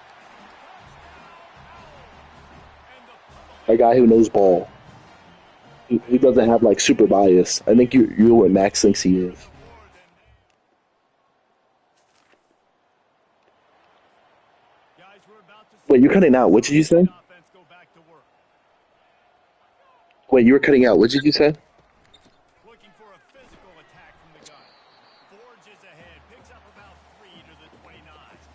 the A guy who knows ball. He doesn't have like super bias. I think you're what Max thinks he is. more than guys, we're about to Wait, you're cutting out. What did you say? offense go back to work. Wait, you were cutting out. What did you say? Looking for a physical attack from the gun. Forges ahead, picks up about 3 to the 29.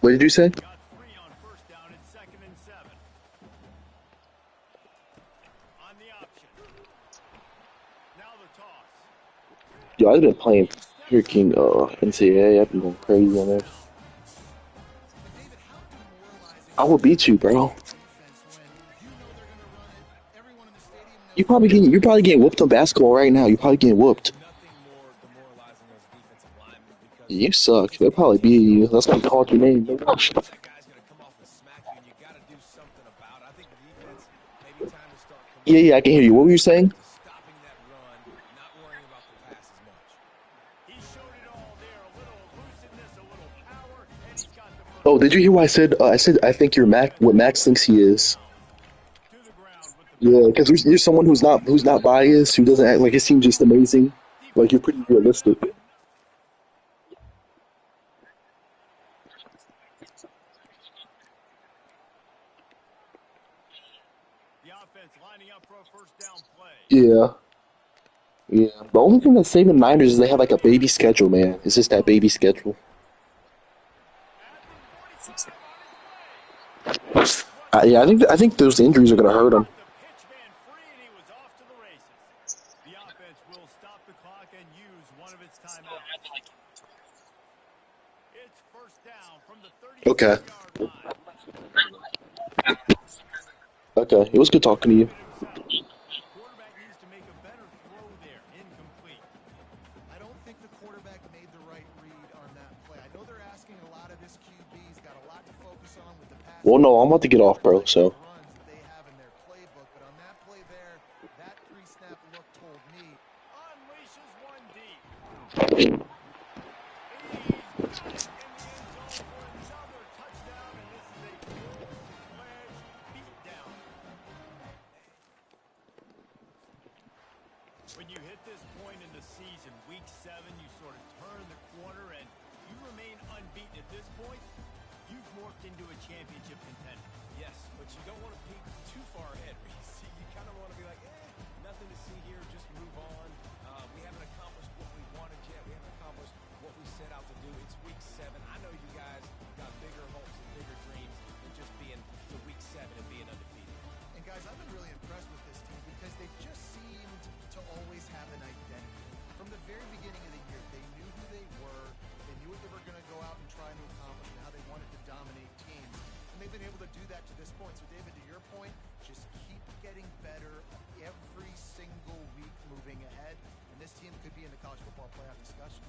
What did you say? Got 3 on first down and 2nd and 7. On the option. Now the toss. Yo, I've been playing freaking NCAA. I've been going crazy on this. But David, how demoralizing I will beat you, bro. defense when you know they're going to run it. Everyone in the stadium knows You're probably getting whooped on basketball right now. You're probably getting whooped. Nothing more demoralizing as a defensive lineman because You suck. They'll probably beat you. That's why I called your name. that guy's going to come off and smack you, and you got to do something about it. I think the defense, maybe time to start Yeah, I can hear you. What were you saying? to stopping that run, not worrying about the pass as much. He showed it all there. A little elusiveness, a little power, and he's got the first Oh, did you hear what I said? I said I think you're what Max thinks he is. to the ground with the Yeah, because you're someone who's not biased, who doesn't act like his team's just amazing. Like you're pretty realistic. the offense lining up for a first down play. Yeah, yeah. The only thing that's saving Niners is they have like a baby schedule, man. It's just that baby schedule. At the 45 on his way. Yeah, I think those injuries are gonna hurt him. The pitch man free, and he was off to the races. The offense will stop the clock and use one of its timeouts. It's first down from the Okay, 36-yard line. okay. It was good talking to you. Quarterback needs to make a better throw there. Incomplete. I don't think the quarterback made the right read on that play. I know they're asking a lot of this QB. He's got a lot to focus on with the pass. Well, no, I'm about to get off, bro. So runs that they have in their playbook, but on that play there, that pre-snap look told me Unleashes one deep. He's got it in the end zone for another touchdown, and this is a full-fledged beatdown. When you hit this point in the season, week 7, you sort of turn the corner and you remain unbeaten at this point. You've morphed into a championship contender. Yes, but you don't want to peek too far ahead, Reese. You kind of want to be like, nothing to see here, just move on. We haven't accomplished what we wanted yet. We haven't accomplished what we set out to do. It's week 7. I know you guys got bigger hopes and bigger dreams than just being to week 7 and being undefeated. And guys, I've been really impressed with this team because they've just seemed to always have an identity. From the very beginning of the year, they knew who they were, they knew what they were going to go out and try to accomplish, and how they wanted to dominate teams. And they've been able to do that to this point. So, David, to your point, just keep getting better every single week moving ahead. And this team could be in the college football playoff discussion.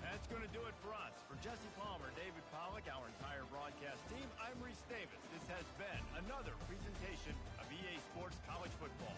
That's going to do it for us. For Jesse Palmer, David Pollack, our entire broadcast team, I'm Reese Davis. This has been another presentation of EA Sports College Football.